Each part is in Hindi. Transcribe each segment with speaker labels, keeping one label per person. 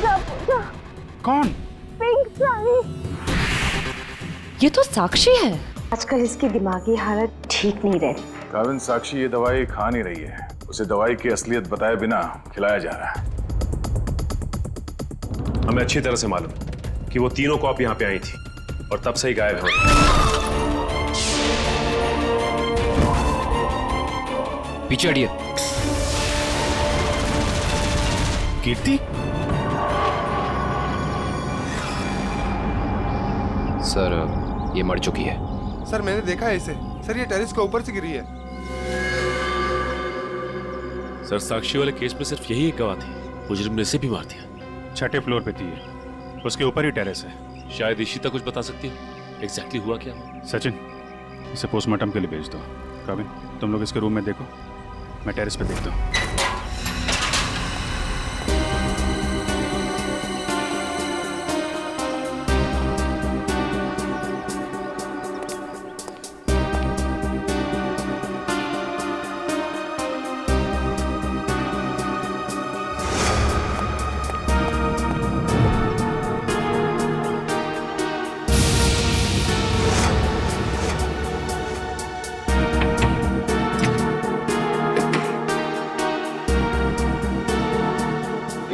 Speaker 1: जा पूछा।
Speaker 2: कौन?
Speaker 1: पिंक साड़ी।
Speaker 3: ये तो साक्षी है।
Speaker 1: आजकल इसकी दिमागी हालत ठीक नहीं रहती।
Speaker 4: काविन, साक्षी ये दवाई खा नहीं रही है। उसे दवाई की असलियत बताए बिना खिलाया जा रहा है।
Speaker 5: हमें अच्छी तरह से मालूम कि वो तीनों कॉप यहाँ पे आई थी और तब से ही गायब हो।
Speaker 6: पीछे हटिए।
Speaker 2: कीर्ति?
Speaker 6: सर ये मर चुकी है।
Speaker 7: सर मैंने देखा है इसे। सर ये टेरेस के ऊपर से गिरी है।
Speaker 5: सर साक्षी वाले केस में सिर्फ यही एक गवाह थी। मुजरिम ने इसे भी मार दिया।
Speaker 2: 6ठे फ्लोर पे थी ये। उसके ऊपर ही टेरेस है।
Speaker 5: शायद इशिता कुछ बता सकती है एग्जैक्टली हुआ क्या।
Speaker 2: सचिन, इसे पोस्टमार्टम के लिए भेज दो। काविन, तुम लोग इसके रूम में देखो, मैं टेरेस पे देखता हूँ।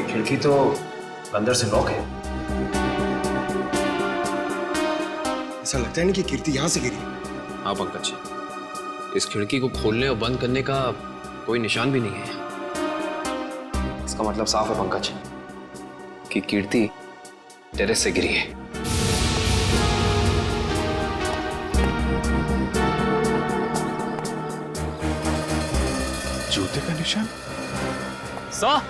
Speaker 6: खिड़की तो अंदर से लॉक है।
Speaker 7: ऐसा लगता है नहीं कि कीर्ति यहाँ से गिरी।
Speaker 6: हाँ पंकज, इस खिड़की को खोलने और बंद करने का कोई निशान भी नहीं है। इसका मतलब साफ है पंकज कि कीर्ति टेरेस से गिरी है।
Speaker 2: जूते का निशान?
Speaker 8: सर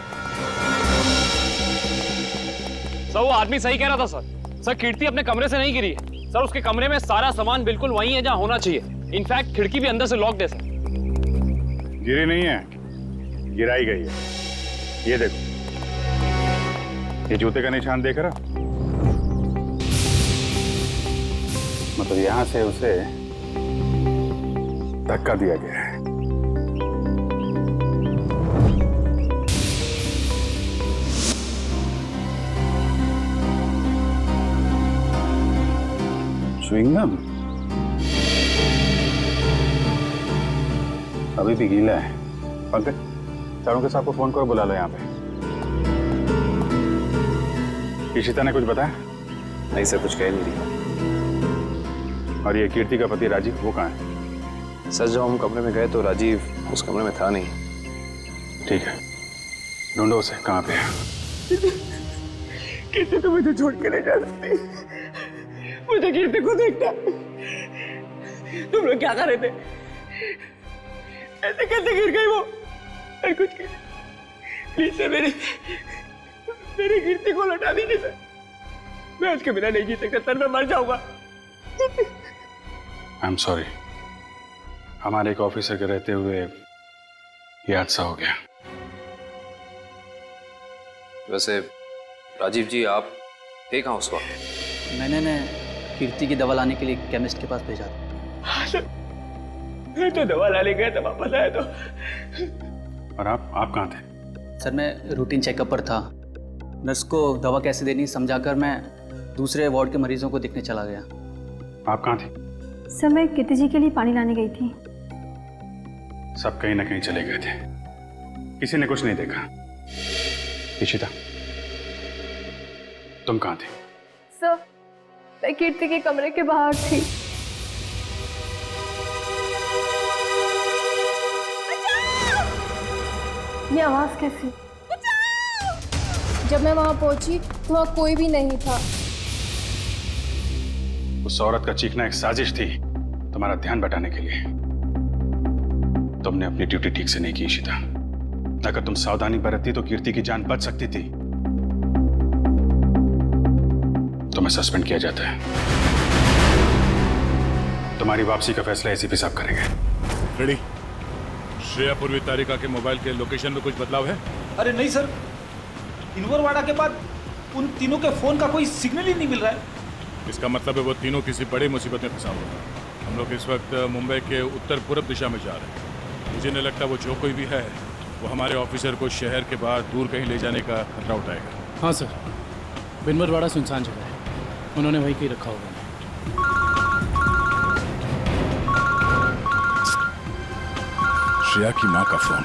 Speaker 8: वो आदमी सही कह रहा था सर। कीर्ति अपने कमरे से नहीं गिरी है सर। उसके कमरे में सारा सामान बिल्कुल वही है जहां होना चाहिए। इनफैक्ट खिड़की भी अंदर से लॉक है सर।
Speaker 2: गिरी नहीं है, गिराई गई है। ये देखो, ये जूते का निशान देख रहा? मतलब यहां से उसे धक्का दिया गया है। च्युइंगम अभी भी गीला है। पंकज, चारों के साथ को फोन करो, बुला लो यहाँ पे। इशिता ने कुछ बताया?
Speaker 6: नहीं सर, कुछ कह नहीं रही।
Speaker 2: और ये कीर्ति का पति राजीव, वो कहाँ है?
Speaker 6: सर जब हम कमरे में गए तो राजीव उस कमरे में था नहीं।
Speaker 2: ठीक है, ढूंढो उसे, कहाँ पे है?
Speaker 1: कीर्ति तो मुझे छोड़ के नहीं जा सकती। मुझे कीर्ति को देखना। तुम लोग क्या कर रहे थे? ऐसे कैसे गिर गई वो? और कुछ प्लीज सर, मेरी कीर्ति को लौटा दीजिए सर। मैं उसके बिना नहीं जी सकता सर, मैं मर जाऊंगा।
Speaker 2: आई एम सॉरी, हमारे एक ऑफिसर के रहते हुए ये हादसा हो गया।
Speaker 6: वैसे राजीव जी, आप थे कहाँ उस वक्त?
Speaker 9: मैंने कीर्ति की दवा लाने के लिए केमिस्ट के पास भेजा था।
Speaker 1: हाँ सर, मैं तो दवा लाने गया था, वापस आया तो।
Speaker 2: और आप कहाँ थे?
Speaker 9: सर मैं रूटीन चेकअप पर था। नर्स को दवा कैसे देनी समझाकर मैं दूसरे वार्ड के मरीजों को देखने चला गया।
Speaker 2: आप कहाँ थे?
Speaker 10: सर मैं कीर्ति जी के लिए पानी लाने गई थी।
Speaker 2: सब कहीं ना कहीं चले गए थे, किसी ने कुछ नहीं देखा। इशिता, तुम कहाँ थे?
Speaker 10: सर मैं कीर्ति के कमरे के बाहर थी। ये आवाज कैसी?
Speaker 11: जब मैं वहां पहुंची तो वहां कोई भी नहीं था।
Speaker 2: उस औरत का चीखना एक साजिश थी, तुम्हारा ध्यान बटाने के लिए। तुमने अपनी ड्यूटी ठीक से नहीं की इशिता। अगर तुम सावधानी बरतती तो कीर्ति की जान बच सकती थी। तुम्हें सस्पेंड किया जाता है। तुम्हारी वापसी का फैसला एसीपी साहब करेंगे।
Speaker 4: रेडी? श्रेया पूर्वी तारिका के मोबाइल के लोकेशन में कुछ बदलाव है?
Speaker 12: अरे नहीं सर, इनवरवाड़ा के बाद उन तीनों के फोन का कोई सिग्नल ही नहीं मिल रहा है।
Speaker 4: इसका मतलब है वो तीनों किसी बड़ी मुसीबत में फंसा हुआ है। हम लोग इस वक्त मुंबई के उत्तर पूर्व दिशा में जा रहे हैं। मुझे नहीं लगता वो जो कोई भी है वो हमारे ऑफिसर को शहर के बाहर दूर कहीं ले जाने का खतरा उठाएगा।
Speaker 9: हाँ सर, बिनवरवाड़ा सुनसान जगह है, उन्होंने वहीं कहीं रखा होगा।
Speaker 4: श्रेया की माँ का फोन।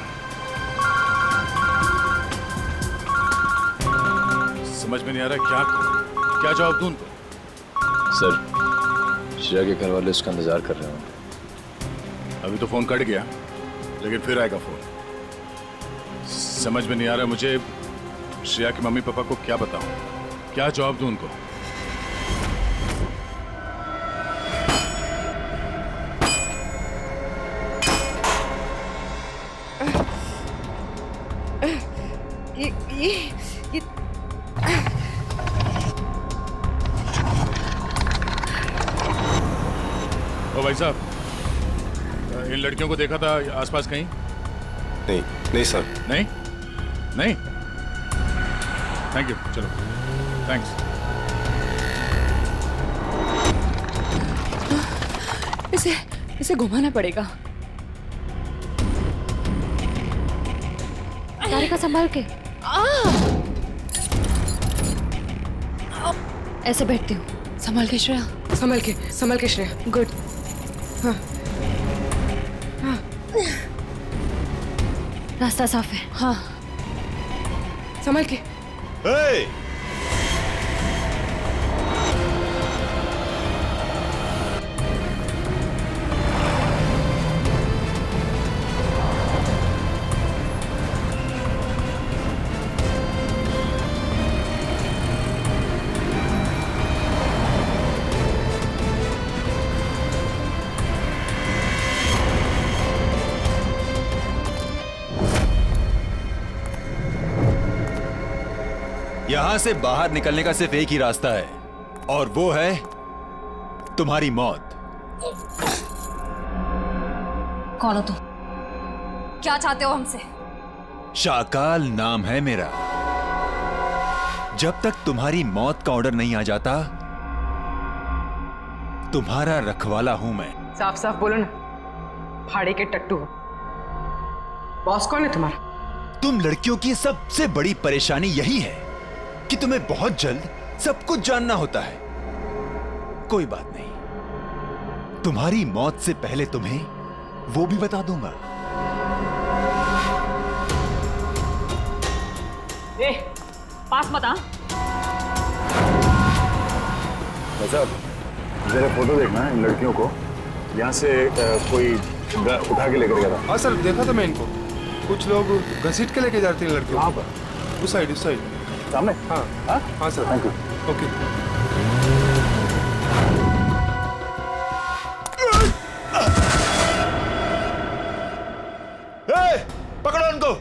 Speaker 4: समझ में नहीं आ रहा क्या करूं, क्या जवाब दूं उनको?
Speaker 6: सर, श्रेया के घर वाले उसका इंतजार कर रहे होंगे।
Speaker 4: अभी तो फोन कट गया, लेकिन फिर आएगा फोन। समझ में नहीं आ रहा मुझे श्रेया के मम्मी पापा को क्या बताऊं, क्या जवाब दूं उनको?
Speaker 1: ये
Speaker 4: ओ भाई साहब, इन लड़कियों को देखा था आसपास कहीं?
Speaker 7: नहीं नहीं सर।
Speaker 4: नहीं नहीं, थैंक यू, चलो थैंक्स।
Speaker 3: इसे घुमाना पड़ेगा। तारिका संभाल के। ऐसे बैठती हूँ। संभाल के श्रेया। संभाल के श्रेया। गुड। हाँ हाँ, रास्ता साफ है। हाँ, संभाल के।
Speaker 7: Hey!
Speaker 13: यहां से बाहर निकलने का सिर्फ एक ही रास्ता है, और वो है तुम्हारी मौत।
Speaker 3: कौन हो तुम? क्या चाहते हो हमसे?
Speaker 13: शाकाल नाम है मेरा। जब तक तुम्हारी मौत का ऑर्डर नहीं आ जाता, तुम्हारा रखवाला हूं मैं।
Speaker 1: साफ साफ बोलो ना, फाड़े के टट्टू हो। बॉस कौन है तुम्हारा?
Speaker 13: तुम लड़कियों की सबसे बड़ी परेशानी यही है कि तुम्हें बहुत जल्द सब कुछ जानना होता है। कोई बात नहीं, तुम्हारी मौत से पहले तुम्हें वो भी बता दूंगा।
Speaker 3: पास मत आ।
Speaker 7: साहब, जरा फोटो देखना इन लड़कियों को। यहाँ से कोई उठा के लेकर गया था। हाँ सर, देखा था मैं इनको। कुछ लोग घसीट के लेके जाते हैं लड़कियों। वहाँ पर उस साइड सामने। हाँ हाँ हाँ सर, थैंक यू। ओके।
Speaker 13: पकड़ो उनको।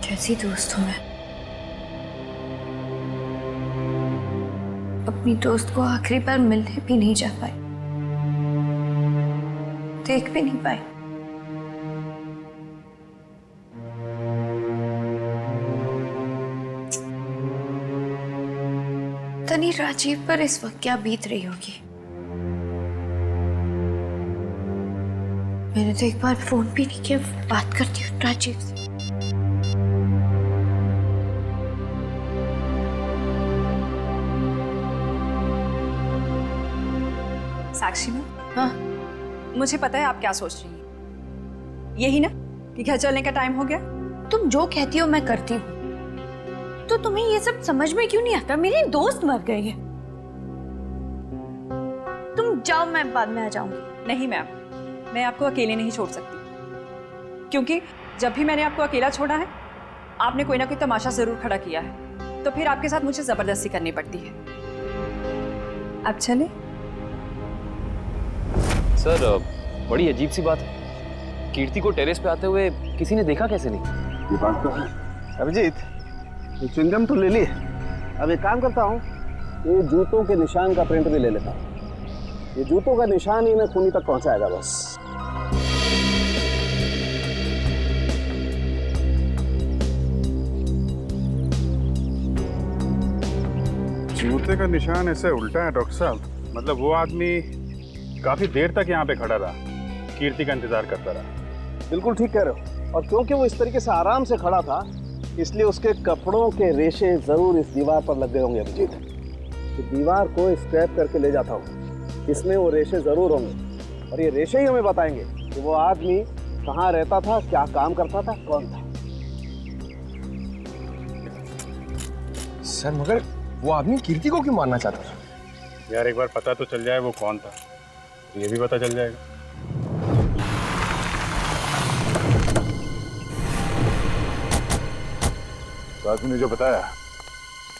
Speaker 11: कैसी दोस्त हूँ मैं। अपनी दोस्त को आखिरी बार मिलने भी नहीं जा पाई, देख भी नहीं पाई। तनी राजीव पर इस वक्त क्या बीत रही होगी। मैंने तो एक बार फोन भी नहीं किया। बात करती हूँ राजीव से।
Speaker 10: साक्षी में,
Speaker 11: हाँ,
Speaker 10: मुझे पता है आप क्या सोच रही हैं। यही ना कि घर चलने का टाइम हो गया।
Speaker 11: तुम जो कहती हो मैं करती हूँ, तो तुम्हें ये सब समझ में क्यों नहीं आता? मेरी दोस्त मर गई है। तुम जाओ, मैं बाद में आ जाऊंगी।
Speaker 10: नहीं मैम, मैं आपको अकेले नहीं छोड़ सकती, क्योंकि जब भी मैंने आपको अकेला छोड़ा है आपने कोई ना कोई तमाशा जरूर खड़ा किया है, तो फिर आपके साथ मुझे जबरदस्ती करनी पड़ती है। अब चले।
Speaker 8: सर बड़ी अजीब सी बात है, कीर्ति को टेरेस पे आते हुए किसी ने देखा कैसे नहीं?
Speaker 7: ये बात तो है।
Speaker 14: अभिजीत, च्युइंगम तो ले ली, अब एक काम करता हूँ, ये जूतों के निशान का प्रिंट भी ले लेता हूँ। ये जूतों का निशान ही ना खूनी तक पहुंचाएगा बस।
Speaker 2: जूते का निशान ऐसे उल्टा है डॉक्टर साहब, मतलब वो आदमी काफी देर तक यहाँ पे खड़ा रहा, कीर्ति का इंतजार करता रहा।
Speaker 14: बिल्कुल ठीक कह रहे हो, और क्योंकि वो इस तरीके से आराम से खड़ा था, इसलिए उसके कपड़ों के रेशे जरूर इस दीवार पर लग गए होंगे अभिजीत। तो दीवार को स्क्रैप करके ले जाता हूँ, इसमें वो रेशे जरूर होंगे, और ये रेशे ही हमें बताएंगे कि वो आदमी कहाँ रहता था, क्या काम करता था, कौन था।
Speaker 6: सर मगर वो आदमी कीर्ति को क्यों मारना चाहता था?
Speaker 2: यार एक बार पता तो चल जाए वो कौन था, ये भी पता चल जाएगा।
Speaker 7: तो आदमी ने जो बताया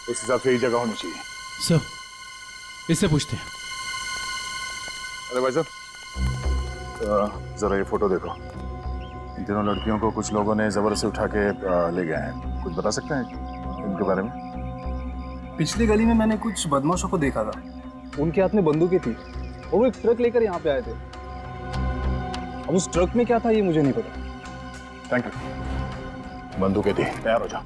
Speaker 7: उस हिसाब से ही जगह होनी चाहिए।
Speaker 12: सर, इससे पूछते हैं।
Speaker 7: अरे भाई साहब, जरा ये फोटो देखो। इन तीनों लड़कियों को कुछ लोगों ने जबरदस्ती उठा के ले गए हैं। कुछ बता सकते हैं इनके बारे में?
Speaker 9: पिछली गली में मैंने कुछ बदमाशों को देखा था, उनके हाथ में बंदूकें थी और वो एक ट्रक लेकर यहाँ पे आए थे। अब उस ट्रक में क्या था ये मुझे नहीं पता।
Speaker 7: Thank you. बंदूकें थी, तैयार हो जाओ।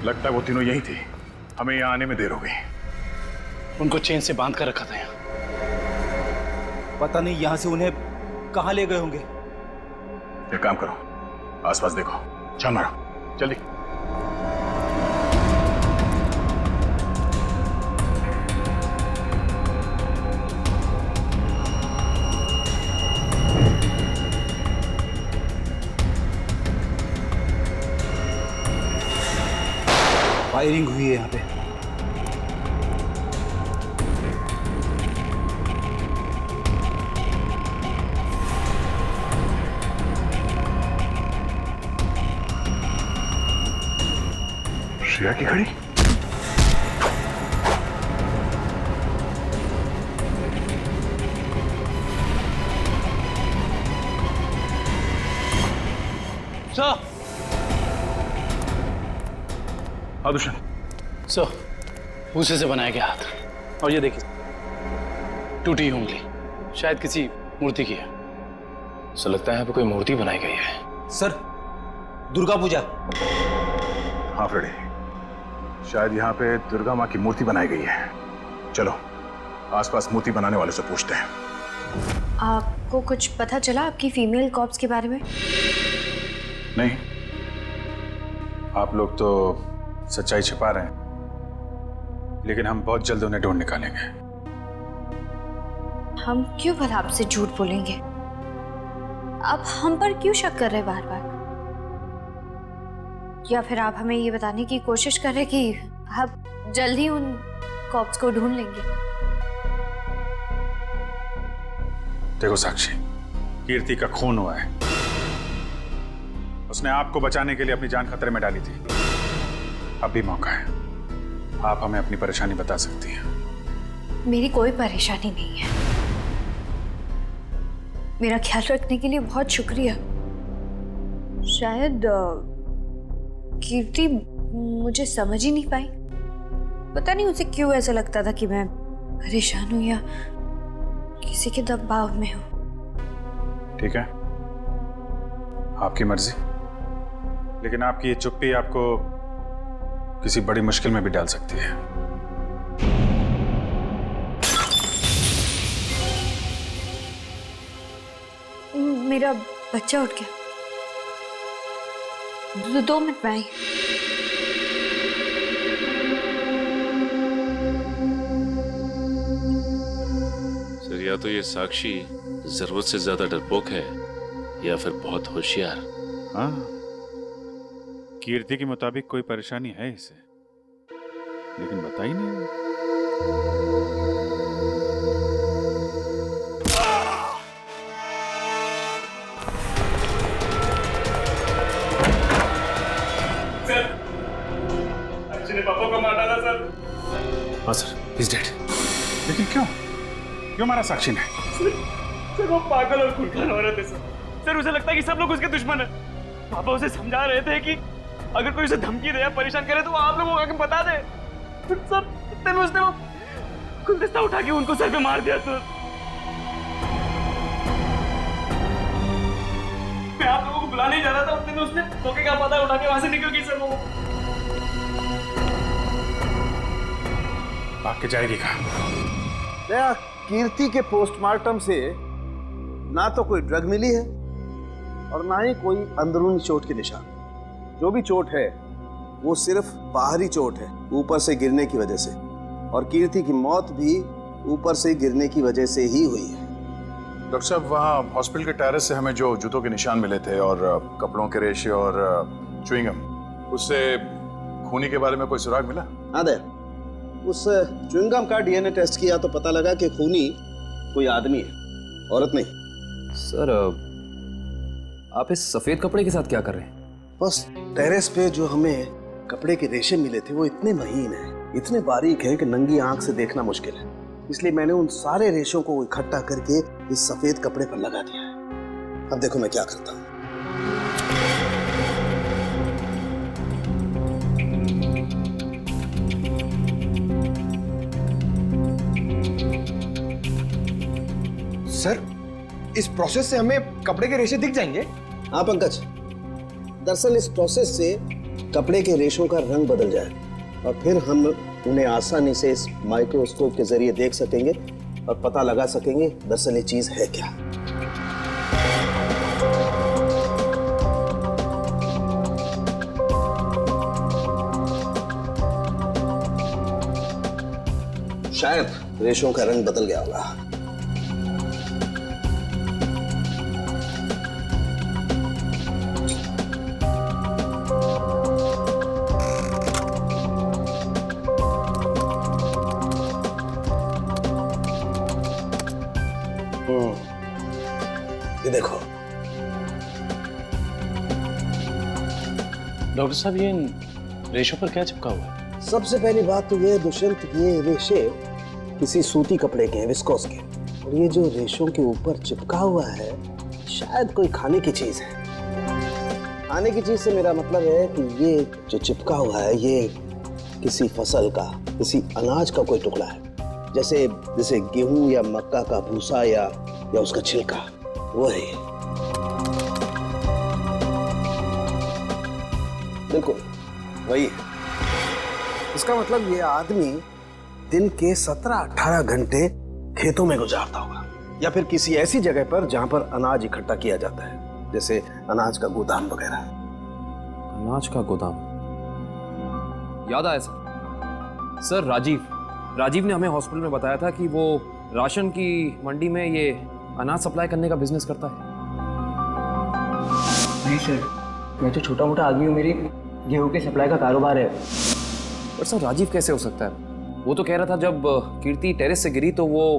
Speaker 7: लगता है वो तीनों यही थे, हमें यहाँ आने में देर हो गई।
Speaker 12: उनको चेन से बांध कर रखा था यहाँ। पता नहीं यहाँ से उन्हें कहाँ ले गए होंगे।
Speaker 7: एक काम करो, आसपास देखो, छान मारो, जल्दी।
Speaker 12: फायरिंग हुई है यहाँ पे।
Speaker 7: श्रेया की घड़ी?
Speaker 12: सर,
Speaker 7: दुष्यंत।
Speaker 12: सर, भूसे से बनाया गया हाथ, और ये देखिए टूटी उंगली, शायद किसी मूर्ति की है।
Speaker 6: सो लगता है यहाँ पे कोई मूर्ति बनाई गई है।
Speaker 12: सर, दुर्गा पूजा।
Speaker 7: हाँ फ्रेडी, शायद यहाँ पे दुर्गा माँ की मूर्ति बनाई गई है। चलो आसपास मूर्ति बनाने वाले से पूछते हैं।
Speaker 11: आपको कुछ पता चला आपकी फीमेल कॉप्स के बारे में?
Speaker 2: नहीं, आप लोग तो सच्चाई छिपा रहे हैं, लेकिन हम बहुत जल्द उन्हें ढूंढ निकालेंगे।
Speaker 11: हम क्यों भला आपसे झूठ बोलेंगे? आप हम पर क्यों शक कर रहे बार बार? या फिर आप हमें ये बताने की कोशिश कर रहे कि आप जल्द ही उन कॉप्स को ढूंढ लेंगे?
Speaker 2: देखो साक्षी, कीर्ति का खून हुआ है। उसने आपको बचाने के लिए अपनी जान खतरे में डाली थी। अब भी मौका है, आप हमें अपनी परेशानी बता सकती हैं।
Speaker 11: मेरी कोई परेशानी नहीं है। मेरा ख्याल रखने के लिए बहुत शुक्रिया। शायद कीर्ति मुझे समझ ही नहीं पाई। पता नहीं उसे क्यों ऐसा लगता था कि मैं परेशान हूं या किसी के दबाव में हूं।
Speaker 2: ठीक है, आपकी मर्जी, लेकिन आपकी ये चुप्पी आपको किसी बड़ी मुश्किल में भी डाल सकती है।
Speaker 11: मेरा बच्चा उठ गया। 2 मिनट में आई।
Speaker 15: सर, या तो ये साक्षी जरूरत से ज्यादा डरपोक है या फिर बहुत होशियार।
Speaker 2: हाँ, कीर्ति के मुताबिक कोई परेशानी है इसे, लेकिन बता ही नहीं।
Speaker 8: पापा को मार डाला सर।
Speaker 6: हाँ सर, he's dead।
Speaker 2: लेकिन क्यों मारा साक्षी ने?
Speaker 8: सर वो पागल और खुरखान औरत है सर। सर उसे लगता है कि सब लोग उसके दुश्मन हैं। पापा उसे समझा रहे थे कि अगर कोई उसे धमकी दे या परेशान करे तो वो आप लोगों को आके बता दे। सर इतने में उसने वो गुलदस्ता उठा के उनको सर पे मार दिया सर। मैं आप लोगों को बुलाने ही जा रहा था, उतने में उसने मौके का पता उठा के वहां से निकल गई सर। वो
Speaker 2: भाग के जाएगी कहाँ?
Speaker 14: दया, कीर्ति के पोस्टमार्टम से ना तो कोई ड्रग मिली है और ना ही कोई अंदरूनी चोट के निशान। जो भी चोट है वो सिर्फ बाहरी चोट है, ऊपर से गिरने की वजह से। और कीर्ति की मौत भी ऊपर से गिरने की वजह से ही हुई है।
Speaker 7: डॉक्टर साहब, वहाँ हॉस्पिटल के टेरेस से हमें जो जूतों के निशान मिले थे और कपड़ों के रेशे और च्युइंगम, उससे खूनी के बारे में कोई सुराग मिला?
Speaker 14: हाँ दया, उस च्युइंगम का डीएनए टेस्ट किया तो पता लगा कि खूनी कोई आदमी है, औरत नहीं।
Speaker 6: सर आप इस सफेद कपड़े के साथ क्या कर रहे हैं?
Speaker 14: बस टेरेस पे जो हमें कपड़े के रेशे मिले थे वो इतने महीन हैं, इतने बारीक हैं कि नंगी आंख से देखना मुश्किल है। इसलिए मैंने उन सारे रेशों को इकट्ठा करके इस सफेद कपड़े पर लगा दिया है। अब देखो मैं क्या करता हूँ।
Speaker 9: सर, इस प्रोसेस से हमें कपड़े के रेशे दिख जाएंगे?
Speaker 14: हाँ पंकज, दरअसल इस प्रोसेस से कपड़े के रेशों का रंग बदल जाए और फिर हम उन्हें आसानी से इस माइक्रोस्कोप के जरिए देख सकेंगे और पता लगा सकेंगे दरअसल ये चीज है क्या। शायद रेशों का रंग बदल गया होगा। ये देखो
Speaker 12: डॉक्टर साहब, ये इन रेशों पर क्या चिपका हुआ है?
Speaker 14: सबसे पहली बात तो ये है दुष्यंत, ये रेशे किसी सूती कपड़े के हैं, विस्कोस के। और ये जो रेशों के ऊपर चिपका हुआ है शायद कोई खाने की चीज है। खाने की चीज से मेरा मतलब है कि ये जो चिपका हुआ है ये किसी फसल का, किसी अनाज का कोई टुकड़ा है, जैसे गेहूं या मक्का का भूसा या उसका छिलका, वो है। बिल्कुल वही है। इसका मतलब ये आदमी दिन के 17-18 घंटे खेतों में गुजारता होगा या फिर किसी ऐसी जगह पर जहां पर अनाज इकट्ठा किया जाता है, जैसे अनाज का गोदाम वगैरह।
Speaker 6: अनाज का गोदाम याद आया सर। राजीव ने हमें हॉस्पिटल में बताया था कि वो राशन की मंडी में ये अनाज सप्लाई करने का बिजनेस करता है।
Speaker 1: नहीं सर, मैं तो छोटा मोटा आदमी हूँ, मेरी गेहूं के सप्लाई का कारोबार है।
Speaker 6: पर सर राजीव कैसे हो सकता है? वो तो कह रहा था जब कीर्ति टेरेस से गिरी तो वो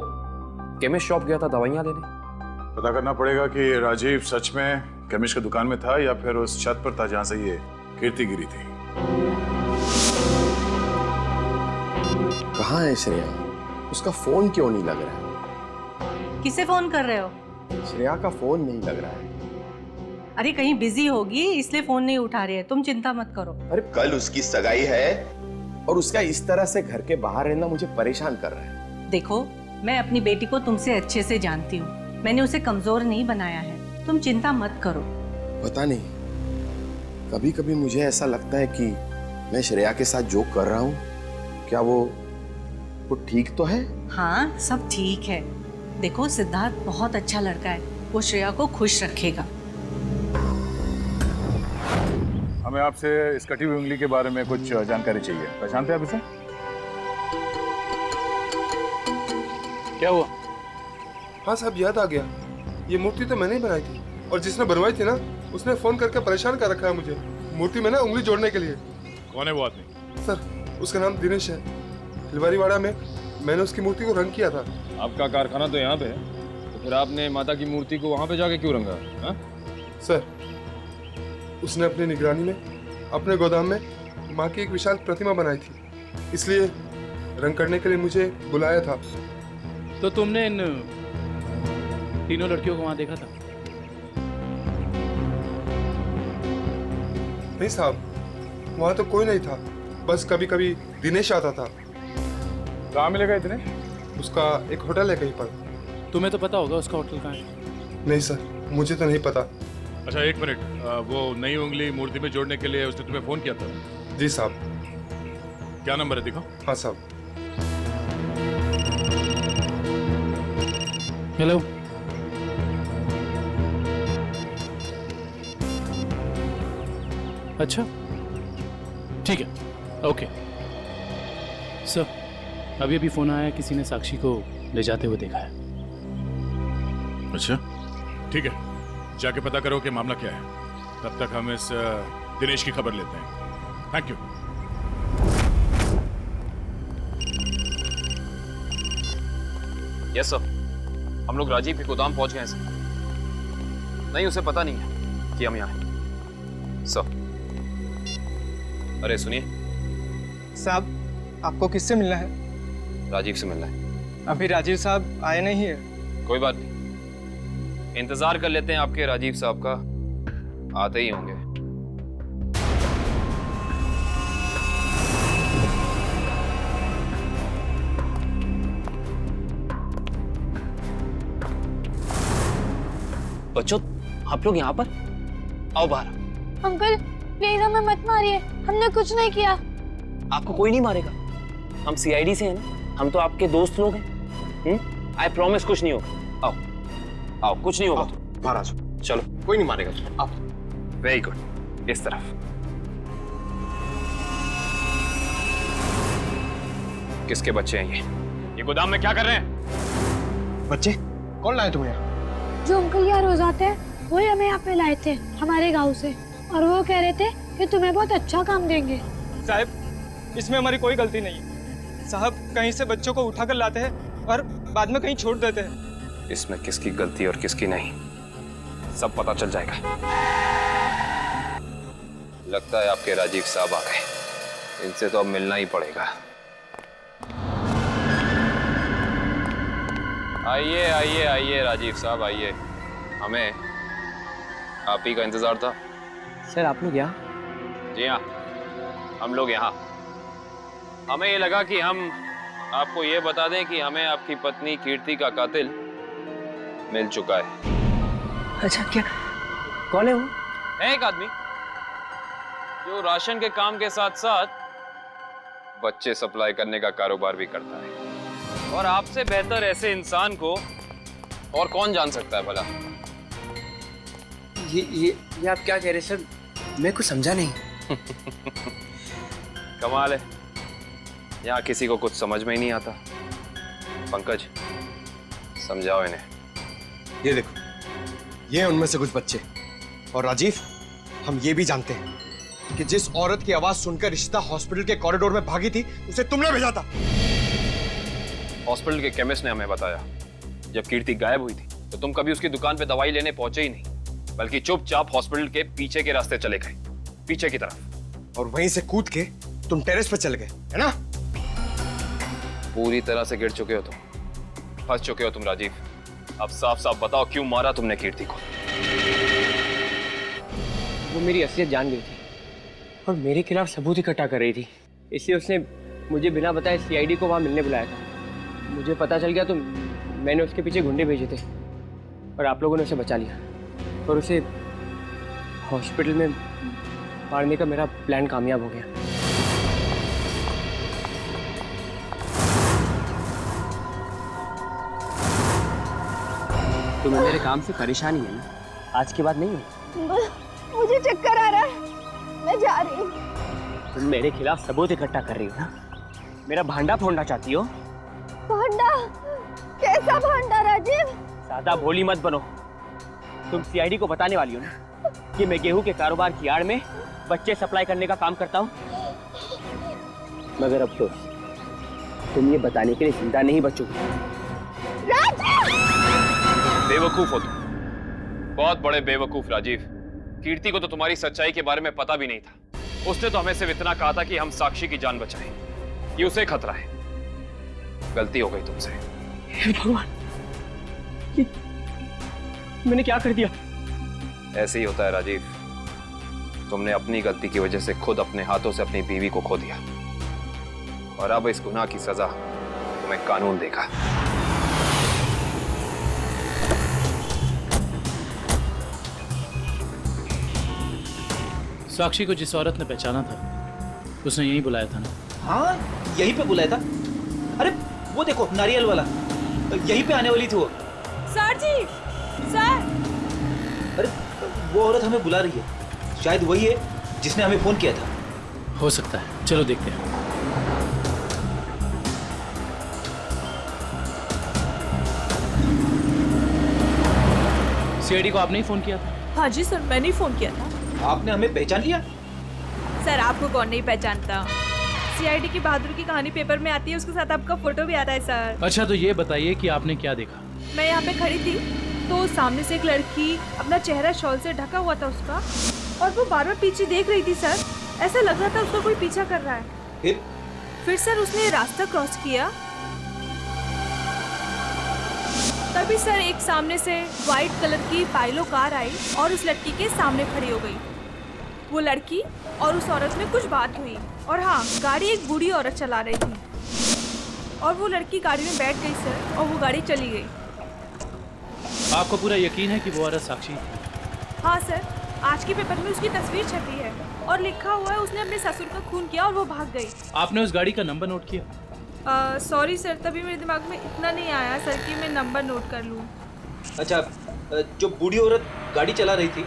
Speaker 6: केमिस्ट शॉप गया था दवाइयाँ लेने।
Speaker 7: पता करना पड़ेगा कि राजीव सच में केमिस्ट की दुकान में था या फिर उस छत पर था जहां से ये कीर्ति गिरी थी।
Speaker 16: कहाँ है श्रेया? उसका फोन क्यों नहीं लग रहा है?
Speaker 17: किसे फोन कर रहे हो?
Speaker 16: श्रेया का फोन नहीं लग रहा है।
Speaker 17: अरे कहीं बिजी होगी इसलिए फोन नहीं उठा रही है, तुम चिंता मत करो।
Speaker 16: अरे कल उसकी सगाई है और उसका इस तरह से घर के बाहर रहना मुझे परेशान कर रहा है।
Speaker 17: देखो, मैं अपनी बेटी को तुमसे अच्छे से जानती हूँ, मैंने उसे कमजोर नहीं बनाया है, तुम चिंता मत करो।
Speaker 16: पता नहीं, कभी कभी मुझे ऐसा लगता है कि मैं श्रेया के साथ जो कर रहा हूँ क्या वो ठीक तो है?
Speaker 17: हाँ, सब ठीक है। देखो, सिद्धार्थ बहुत अच्छा लड़का है, वो श्रेया को खुश रखेगा।
Speaker 4: हमें आपसे इस कटी हुई उंगली के बारे में कुछ जानकारी चाहिए। पहचानते हैं आप इसे?
Speaker 12: क्या हुआ?
Speaker 9: हाँ साहब, याद आ गया। ये मूर्ति तो मैंने ही बनाई थी, और जिसने बनवाई थी ना उसने फोन करके परेशान कर रखा है मुझे मूर्ति में ना उंगली जोड़ने के लिए।
Speaker 4: कौन है वो आदमी?
Speaker 9: सर, उसका नाम दिनेश है। फुलवारीवाड़ा में मैंने उसकी मूर्ति को रंग किया था।
Speaker 18: आपका कारखाना तो यहाँ पे है, तो फिर आपने माता की मूर्ति को वहाँ पे जाके क्यों रंगा? हा?
Speaker 9: सर, उसने अपनी निगरानी में अपने गोदाम में माँ की एक विशाल प्रतिमा बनाई थी, इसलिए रंग करने के लिए मुझे बुलाया था।
Speaker 12: तो तुमने इन तीनों लड़कियों को वहां देखा था?
Speaker 9: नहीं साहब, वहाँ तो कोई नहीं था, बस कभी कभी दिनेश आता था।
Speaker 4: कहाँ मिलेगा दिनेश?
Speaker 9: उसका एक होटल है कहीं पर।
Speaker 12: तुम्हें तो पता होगा उसका होटल कहाँ है?
Speaker 9: नहीं सर, मुझे तो नहीं पता।
Speaker 4: अच्छा, एक मिनट। वो नई उंगली मूर्ति में जोड़ने के लिए उसने तुम्हें फोन किया था?
Speaker 9: जी साहब।
Speaker 4: क्या नंबर है, दिखाओ।
Speaker 9: हाँ साहब।
Speaker 12: हेलो। अच्छा, ठीक है, ओके सर। अभी अभी फोन आया, किसी ने साक्षी को ले जाते हुए देखा है।
Speaker 4: अच्छा, ठीक है, जाके पता करो कि मामला क्या है। तब तक हम इस दिनेश की खबर लेते हैं। Thank you.
Speaker 6: यस सर, हम लोग राजीव के गोदाम पहुंच गए हैं सर। नहीं, उसे पता नहीं है कि हम यहाँ हैं सर। अरे सुनिए
Speaker 19: साहब, आपको किससे मिलना है?
Speaker 6: राजीव से मिलना है।
Speaker 19: अभी राजीव साहब आए नहीं है।
Speaker 6: कोई बात नहीं, इंतजार कर लेते हैं आपके राजीव साहब का, आते ही होंगे।
Speaker 20: बच्चों, आप लोग यहाँ पर आओ बाहर।
Speaker 11: अंकल प्लीज हमें मत मारिए, हमने कुछ नहीं किया।
Speaker 20: आपको कोई नहीं मारेगा, हम सीआईडी से हैं ना, हम तो आपके दोस्त लोग हैं। आई प्रॉमिस कुछ नहीं होगा। आओ आओ, कुछ नहीं होगा।
Speaker 16: बाहर आ जाओ।
Speaker 20: चलो,
Speaker 16: कोई नहीं मारेगा।
Speaker 20: आओ।
Speaker 6: वेरी गुड, इस तरफ। किसके बच्चे हैं ये गोदाम में क्या कर रहे हैं?
Speaker 19: बच्चे कौन लाए तुम्हें यहाँ?
Speaker 11: जो अंकल यहाँ रोज आते हैं वही हमें यहाँ पे लाए थे हमारे गांव से, और वो कह रहे थे कि तुम्हें बहुत अच्छा काम देंगे।
Speaker 19: साहब, इसमें हमारी कोई गलती नहीं है। साहब, कहीं से बच्चों को उठाकर लाते हैं और बाद में कहीं छोड़ देते हैं।
Speaker 6: इसमें किसकी गलती और किसकी नहीं, सब पता चल जाएगा। लगता है आपके राजीव साहब आ गए, इनसे तो अब मिलना ही पड़ेगा। आइए आइए आइए राजीव साहब, आइए। हमें आप ही का इंतजार था।
Speaker 20: सर, आप लोग यहाँ?
Speaker 6: जी हाँ, हम लोग यहाँ। हमें ये लगा कि हम आपको ये बता दें कि हमें आपकी पत्नी कीर्ति का कातिल मिल चुका है।
Speaker 20: अच्छा, क्या? कौन है वो?
Speaker 6: है एक आदमी जो राशन के काम के साथ साथ बच्चे सप्लाई करने का कारोबार भी करता है, और आपसे बेहतर ऐसे इंसान को और कौन जान सकता है भला?
Speaker 20: ये आप क्या कह रहे सर? मैं कुछ समझा नहीं।
Speaker 6: कमाल है, यहाँ किसी को कुछ समझ में ही नहीं आता। पंकज, समझाओ इन्हें।
Speaker 21: ये देखो, ये उनमें से कुछ बच्चे। और राजीव, हम ये भी जानते हैं कि जिस औरत की आवाज सुनकर रिश्ता हॉस्पिटल के कॉरिडोर में भागी थी, उसे तुमने भेजा था।
Speaker 6: हॉस्पिटल के केमिस्ट ने हमें बताया, जब कीर्ति गायब हुई थी तो तुम कभी उसकी दुकान पे दवाई लेने पहुंचे ही नहीं, बल्कि चुपचाप हॉस्पिटल के पीछे के रास्ते चले गए, पीछे की तरफ।
Speaker 21: और वहीं से कूद के तुम टेरेस पर चले गए, है ना?
Speaker 6: पूरी तरह से गिर चुके हो तुम, फंस चुके हो तुम राजीव। अब साफ साफ बताओ, क्यों मारा तुमने कीर्ति को?
Speaker 20: वो मेरी असलियत जान गई थी और मेरे खिलाफ सबूत इकट्ठा कर रही थी, इसलिए उसने मुझे बिना बताए सीआईडी को वहाँ मिलने बुलाया था। मुझे पता चल गया तो मैंने उसके पीछे गुंडे भेजे थे और आप लोगों ने उसे बचा लिया, और उसे हॉस्पिटल में मारने का मेरा प्लान कामयाब हो गया। तुम्हें मेरे काम से परेशानी है ना? आज के बाद नहीं है?
Speaker 11: मुझे चक्कर आ रहा है, मैं जा रही हूँ।
Speaker 20: तुम मेरे खिलाफ सबूत इकट्ठा कर रही हो ना? मेरा भांडा फोड़ना चाहती हो?
Speaker 11: भांडा? कैसा भांडा राजीव?
Speaker 20: ज्यादा भोली मत बनो। तुम सीआईडी को बताने वाली हो ना कि मैं गेहूं के कारोबार की आड़ में बच्चे सप्लाई करने का काम करता हूँ? मगर अफसोस, तुम ये बताने के लिए जिंदा नहीं बचोगे।
Speaker 6: बेवकूफ हो तुम, बहुत बड़े बेवकूफ राजीव। कीर्ति को तो तुम्हारी सच्चाई के बारे में पता भी नहीं था। उसने तो हमें सिर्फ इतना कहा था कि हम साक्षी की जान बचाएं। ये उसे खतरा है। गलती हो गई तुमसे।
Speaker 20: भगवान, मैंने क्या कर दिया?
Speaker 6: ऐसे ही होता है राजीव। तुमने अपनी गलती की वजह से खुद अपने हाथों से अपनी बीवी को खो दिया, और अब इस गुनाह की सजा तुम्हें कानून देगा।
Speaker 12: साक्षी को जिस औरत ने पहचाना था उसने यहीं बुलाया था ना?
Speaker 5: हाँ, यहीं पे बुलाया था। अरे वो देखो, नारियल वाला, यहीं पे आने वाली थी वो।
Speaker 10: सर जी, सर।
Speaker 5: अरे वो औरत हमें बुला रही है, शायद वही है जिसने हमें फोन किया था।
Speaker 12: हो सकता है, चलो देखते हैं। सीआईडी को आपने ही फोन किया था?
Speaker 10: हाँ जी सर, मैंने ही फोन किया था।
Speaker 5: आपने हमें पहचान लिया?
Speaker 10: सर आपको कौन नहीं पहचानता? सीआईडी की बहादुर की कहानी पेपर में आती है, उसके साथ आपका फोटो भी आता है सर।
Speaker 12: अच्छा, तो ये बताइए कि आपने क्या देखा?
Speaker 10: मैं यहाँ पे खड़ी थी तो सामने से एक लड़की, अपना चेहरा शॉल से ढका हुआ था उसका, और वो बार बार पीछे देख रही थी सर। ऐसा लग रहा था उसको कोई पीछा कर रहा है। फिर सर उसने रास्ता क्रॉस किया, तभी सर एक सामने से व्हाइट कलर की पाइलो कार आई और उस लड़की के सामने खड़ी हो गई। वो लड़की और उस औरत में कुछ बात हुई, और हाँ, गाड़ी एक बूढ़ी औरत चला रही थी, और वो लड़की गाड़ी में बैठ गई सर, और वो गाड़ी चली गई।
Speaker 12: आपको पूरा यकीन है कि वो औरत साक्षी थी?
Speaker 10: हाँ सर, आज के पेपर में उसकी तस्वीर छपी है और लिखा हुआ है उसने अपने ससुर का खून किया और वो भाग गई।
Speaker 12: आपने उस गाड़ी का नंबर नोट किया?
Speaker 10: सॉरी सर, तभी मेरे दिमाग में इतना नहीं आया सर कि मैं नंबर नोट कर लूँ।
Speaker 5: अच्छा, जो बूढ़ी औरत गाड़ी चला रही थी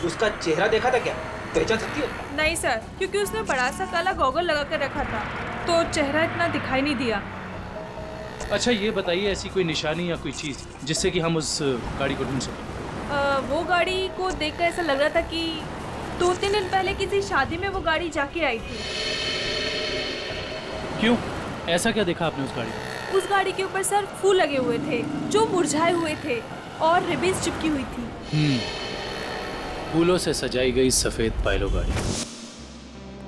Speaker 5: उसका चेहरा देखा था क्या? पहचान सकती हो?
Speaker 10: नहीं सर, क्योंकि उसने बड़ा सा काला गॉगल लगा कर रखा था, तो चेहरा इतना दिखाई नहीं दिया।
Speaker 12: अच्छा, ये बताइए ऐसी कोई निशानी या कोई चीज़ जिससे कि हम उस गाड़ी को ढूंढ सकें?
Speaker 10: वो गाड़ी को देखकर ऐसा लग रहा था कि 2-3 दिन पहले किसी शादी में वो गाड़ी जाके आई थी।
Speaker 12: क्यों? ऐसा क्या देखा आपने उस गाड़ी में?
Speaker 10: उस गाड़ी के ऊपर सर फूल लगे हुए थे जो मुरझाए हुए थे, और रिबन्स चिपकी हुई थी।
Speaker 12: फूलों से सजाई गई सफेद पाइलो गाड़ी।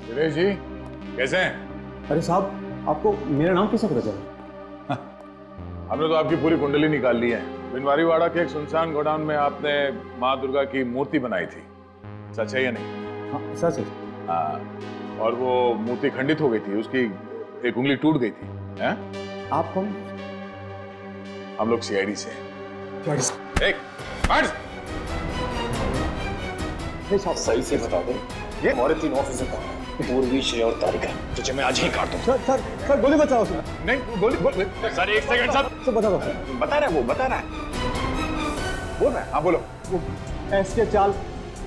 Speaker 7: दिनेश जी, कैसे हैं?
Speaker 9: अरे साहब, आपको मेरा नाम कैसे पता चला?
Speaker 7: हमने तो आपकी पूरी कुंडली निकाल ली है। बिनवारीवाड़ा के एक सुनसान गोडाउन में आपने माँ दुर्गा की मूर्ति बनाई थी, सच है या नहीं?
Speaker 9: हाँ, सच है।
Speaker 7: हाँ, और वो मूर्ति खंडित हो गई थी, उसकी एक उंगली टूट गई थी। हैं?
Speaker 9: आप कौन?
Speaker 7: हम लोग सीआईडी से हैं।
Speaker 9: सही से बता दो, ये हमारे 3 ऑफिसर का पूर्वी, श्रेय और तारिका। तुझे मैं आज ही काट दूं। सर गोली बचाओ उसमें।
Speaker 7: नहीं, गोली सर, एक सेकंड सर।
Speaker 9: बता दो।
Speaker 7: बता रहा है वो, बता रहा है। बोल रहा है, हाँ बोलो।
Speaker 9: एसके चाल,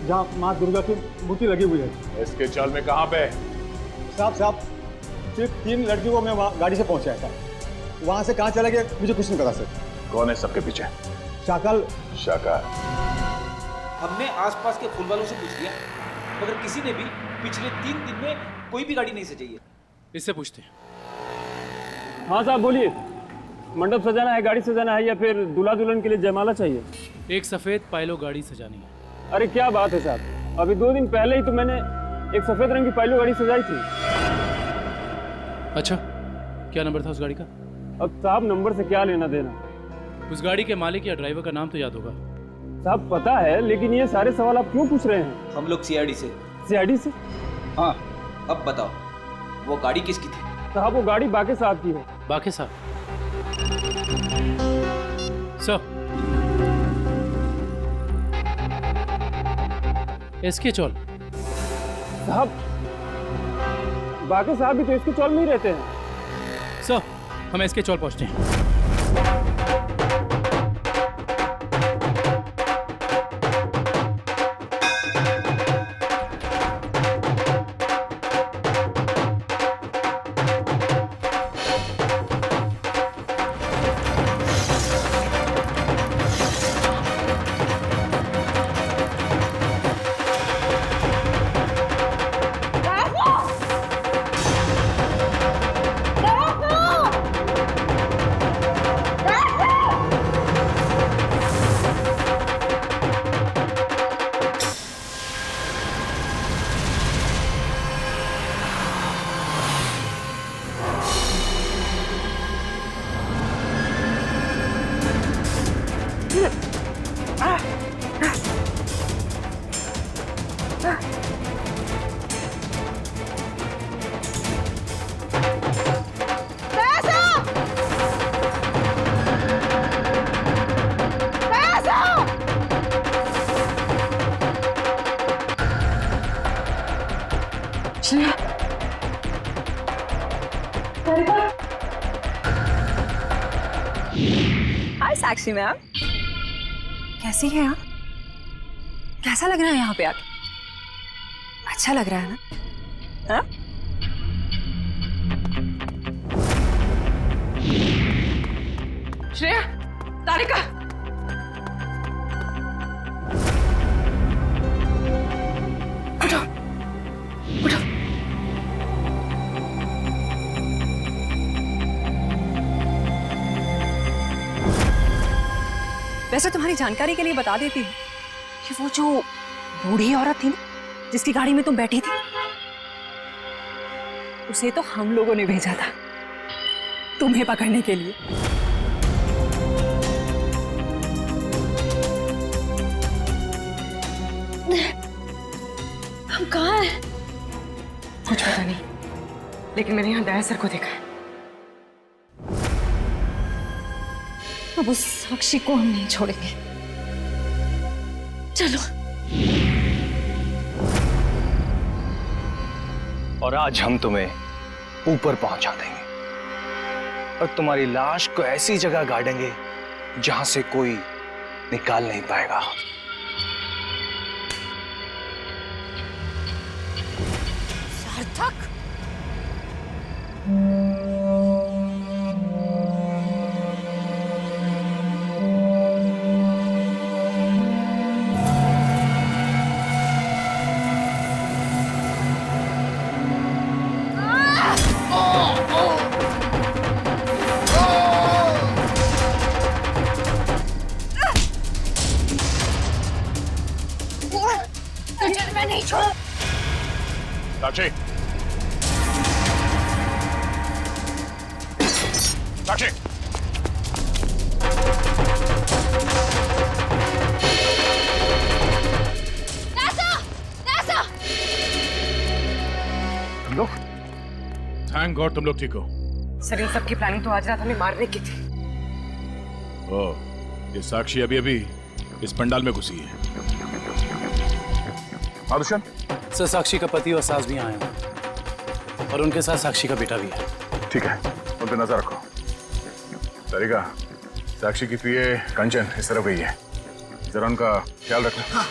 Speaker 9: जहाँ माँ दुर्गा की मूर्ति लगी हुई है।
Speaker 7: एसके चाल में कहाँ पे?
Speaker 9: साहब, सिर्फ 3 लड़कियों को मैं वहाँ गाड़ी से पहुँचाया था। वहाँ से कहाँ चला गया मुझे कुछ नहीं पता सर।
Speaker 7: कौन है सबके पीछे?
Speaker 9: शाकल।
Speaker 5: हमने आसपास के फूल वालों से पूछ लिया, मगर किसी ने भी पिछले 3 दिन में कोई भी गाड़ी नहीं सजाई है।
Speaker 12: इससे पूछते हैं।
Speaker 8: हाँ साहब बोलिए, मंडप सजाना है, गाड़ी सजाना है, या फिर दूल्हा दुल्हन के लिए जयमाला चाहिए?
Speaker 12: एक सफेद पाइलो गाड़ी सजानी है।
Speaker 8: अरे क्या बात है साहब, अभी 2 दिन पहले ही तो मैंने एक सफेद रंग की पाइलो गाड़ी सजाई थी।
Speaker 12: अच्छा, क्या नंबर था उस गाड़ी का?
Speaker 8: अब साहब नंबर से क्या लेना देना?
Speaker 12: उस गाड़ी के मालिक या ड्राइवर का नाम तो याद होगा?
Speaker 8: साहब पता है, लेकिन ये सारे सवाल आप क्यों पूछ रहे हैं?
Speaker 5: हम लोग सीआईडी से।
Speaker 8: सीआईडी से?
Speaker 5: हाँ, अब बताओ वो गाड़ी किसकी थी?
Speaker 8: साहब वो गाड़ी बाके साहब की है।
Speaker 12: बाके साहब? सर, एसके चौल।
Speaker 8: साहब बाके साहब भी तो इसके चौल में ही रहते हैं।
Speaker 12: सर, हम एसके चौल पहुंचते हैं।
Speaker 3: हाय साक्षी मैम, कैसी है आप? कैसा लग रहा है यहाँ पे आके? अच्छा लग रहा है ना? हाँ? श्रेया, तारिका, उठो, उठो। वैसे तुम्हारी जानकारी के लिए बता देती हूँ कि वो जो बूढ़ी औरत थी ना जिसकी गाड़ी में तुम बैठी थी, उसे तो हम लोगों ने भेजा था तुम्हें पकड़ने के लिए। हम कहाँ हैं? कुछ पता नहीं, लेकिन मैंने यहाँ दया सर को देखा है। अब उस साक्षी को हम नहीं छोड़ेंगे। चलो।
Speaker 9: और आज हम तुम्हें ऊपर पहुंचा देंगे और तुम्हारी लाश को ऐसी जगह गाड़ेंगे जहां से कोई निकाल नहीं पाएगा।
Speaker 3: सार्थक, तुझे मैं नहीं छोड़।
Speaker 4: साक्षी, साक्षी, तुम लोग? थैंक गॉड तुम लोग ठीक हो।
Speaker 3: सर, इन सब की प्लानिंग तो आज रात हमें मारने की थी।
Speaker 4: ओह, ये साक्षी अभी अभी इस पंडाल में घुसी है।
Speaker 12: दुष्यंत सर, साक्षी का पति और सास भी आए हैं और उनके साथ साक्षी का बेटा भी है।
Speaker 7: ठीक है, उन पे नजर रखो। तारिका, साक्षी की पीए कंचन इस तरफ गई है, जरा उनका ख्याल रखना। हाँ।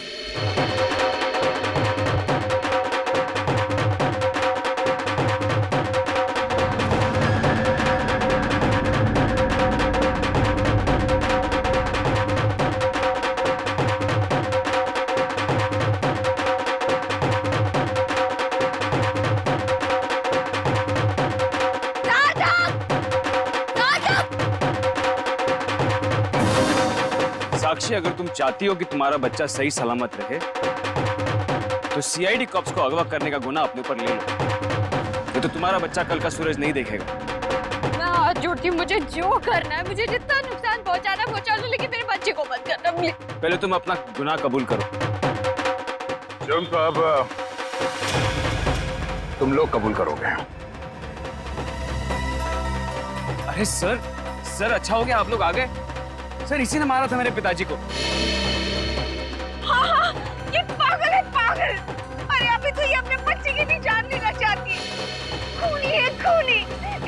Speaker 8: साक्षी, अगर तुम चाहती हो कि तुम्हारा बच्चा सही सलामत रहे तो सीआईडी कॉप्स को अगवा करने का गुनाह अपने ऊपर ले लो, नहीं तो तुम्हारा बच्चा कल का सूरज नहीं देखेगा।
Speaker 10: मैं हाथ जोड़ती हूँ, मुझे जो करना है, मुझे जितना नुकसान पहुंचाना पहुंचा लो, लेकिन मेरे बच्चे को मत करना प्लीज।
Speaker 8: पहले तुम अपना गुनाह कबूल करो।
Speaker 7: जुर्म तो अब तुम लोग कबूल करोगे।
Speaker 8: अरे सर, अच्छा हो गया आप लोग आ गए। सर, इसी ने मारा था मेरे पिताजी को।
Speaker 10: हाँ, ये पागल है, पागल। अरे अभी तो ये अपने बच्चे की भी जान लेना चाहती है। खूनी है, खूनी।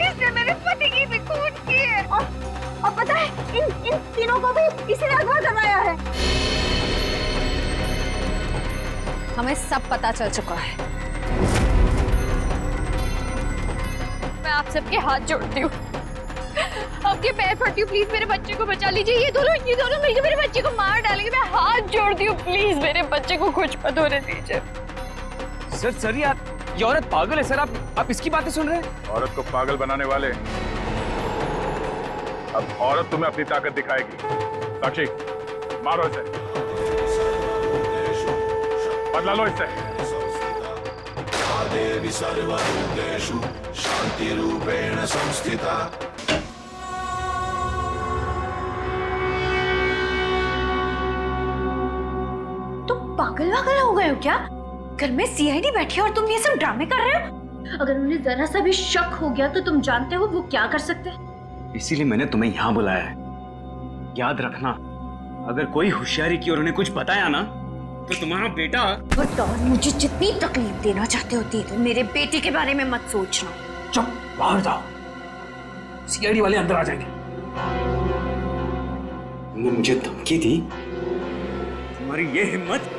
Speaker 10: इसने मेरे पति की भी खून की है। और पता है, इन तीनों को भी इसी ने अगवा करवाया है। हमें सब पता चल चुका है। मैं आप सबके हाथ जोड़ती हूँ, आपके पैर पड़ती हूँ, प्लीज मेरे बच्चे को बचा लीजिए। ये दोनों मिलकर मेरे बच्चे को मार डालेंगे। मैं हाथ जोड़ती हूँ, प्लीज मेरे बच्चे को कुछ मत होने दीजिए।
Speaker 8: सर, ये औरत पागल है। सर, आप इसकी बातें सुन रहे हैं?
Speaker 7: औरत को पागल बनाने वाले, अब औरत तुम्हें अपनी ताकत दिखाएगी। साक्षी, मारो इसे, बदला लो इससे। देवी सर्वभूतेषु शांति रूपेण संस्थिता।
Speaker 11: पागल वागल हो गए हो क्या? घर में सीआईडी बैठी है और तुम ये सब ड्रामे कर रहे हो? अगर उन्हें जरा सा भी शक हो गया तो तुम जानते हो वो क्या कर सकते हैं।
Speaker 8: इसीलिए मैंने तुम्हें यहाँ बुलाया है। याद रखना, अगर कोई होशियारी की और उन्हें कुछ बताया ना तो तुम्हारा बेटा।
Speaker 11: और मुझे जितनी तकलीफ देना चाहते हो दे दो, मेरे बेटे के बारे में मत सोचना।
Speaker 8: चुप, बाहर जाओ।
Speaker 1: सीआईडी वाले अंदर आ जाएंगे।
Speaker 21: तुमने मुझे धमकी दी?
Speaker 1: तुम्हारी ये हिम्मत?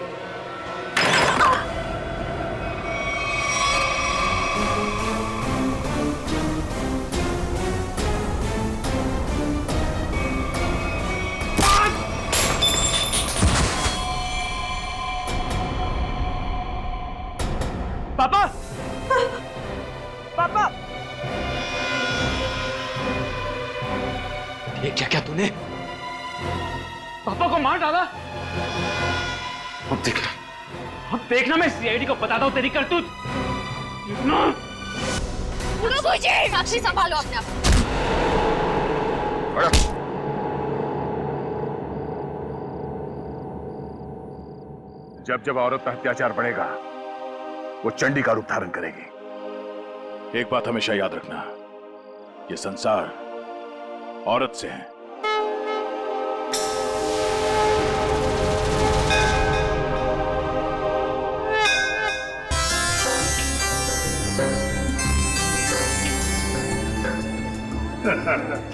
Speaker 8: पापा, पापा,
Speaker 21: ये क्या क्या तूने?
Speaker 8: पापा को मार डाला।
Speaker 21: अब देखना,
Speaker 8: अब देखना मैं सीआईडी को बताता हूँ तेरी करतूत।
Speaker 11: साक्षी संभालो अपने आप।
Speaker 7: जब जब औरत पर अत्याचार बढ़ेगा वो चंडी का रूप धारण करेगी।
Speaker 4: एक बात हमेशा याद रखना, ये संसार औरत से है।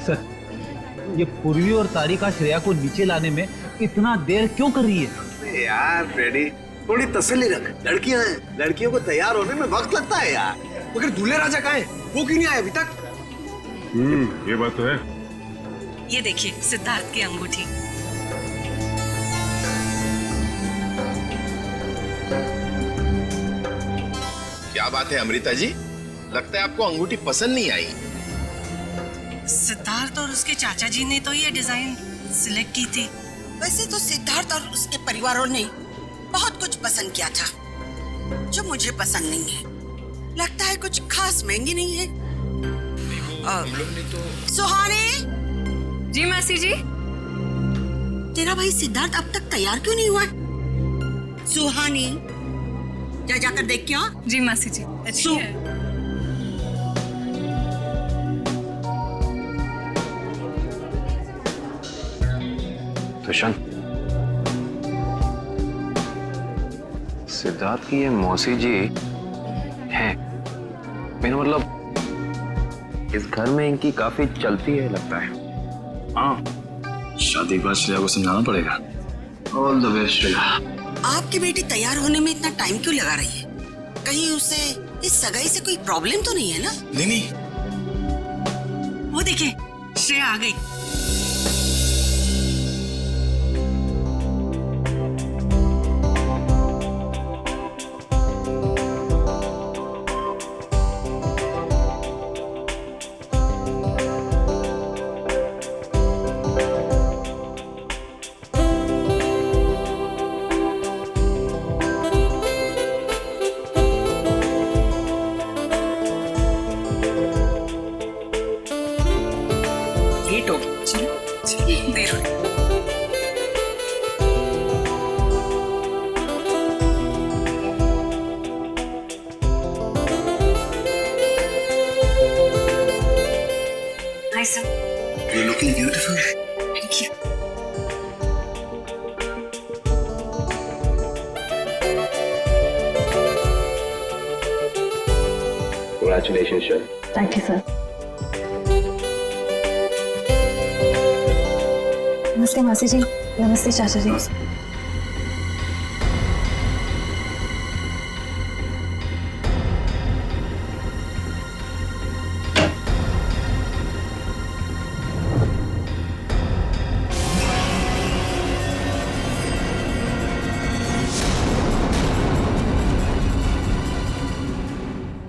Speaker 13: सर, ये पूर्वी और तारिका श्रेया को नीचे लाने में इतना देर क्यों कर रही है?
Speaker 14: यार फ्रेडी, थोड़ी तसल्ली रख। लड़कियां हैं, लड़कियों को तैयार होने में वक्त लगता है यार।
Speaker 21: मगर दूल्हे राजा कहाँ है? वो क्यों नहीं आया अभी तक?
Speaker 7: ये बात तो है।
Speaker 17: ये देखिए सिद्धार्थ की अंगूठी।
Speaker 16: क्या बात है अमृता जी, लगता है आपको अंगूठी पसंद नहीं आई।
Speaker 17: सिद्धार्थ और उसके चाचा जी ने तो ये डिजाइन सिलेक्ट की थी।
Speaker 22: वैसे तो सिद्धार्थ और उसके परिवारों ने बहुत कुछ पसंद किया था जो मुझे पसंद नहीं है। लगता है कुछ खास महंगी नहीं है। सुहानी।
Speaker 3: जी मासी जी।
Speaker 22: तेरा भाई सिद्धार्थ अब तक तैयार क्यों नहीं हुआ? सुहानी, जा जाकर देख क्या?
Speaker 3: जी मासी जी।
Speaker 6: दुष्यंत, सिद्धार्थ की ये मौसी जी हैं। मेरा मतलब इस घर में इनकी काफी चलती है लगता है। हाँ, शादी के बाद श्रेया को समझाना पड़ेगा। All the best Shreya.
Speaker 22: आपकी बेटी तैयार होने में इतना टाइम क्यों लगा रही है? कहीं उसे इस सगाई से कोई प्रॉब्लम तो नहीं है ना?
Speaker 21: नहीं।
Speaker 22: वो देखिए श्रेया आ गई। Hi, sir. You're looking beautiful. Thank you.
Speaker 6: Congratulations, sir.
Speaker 3: Thank you, sir. नमस्ते मासी जी। नमस्ते चाचा जी।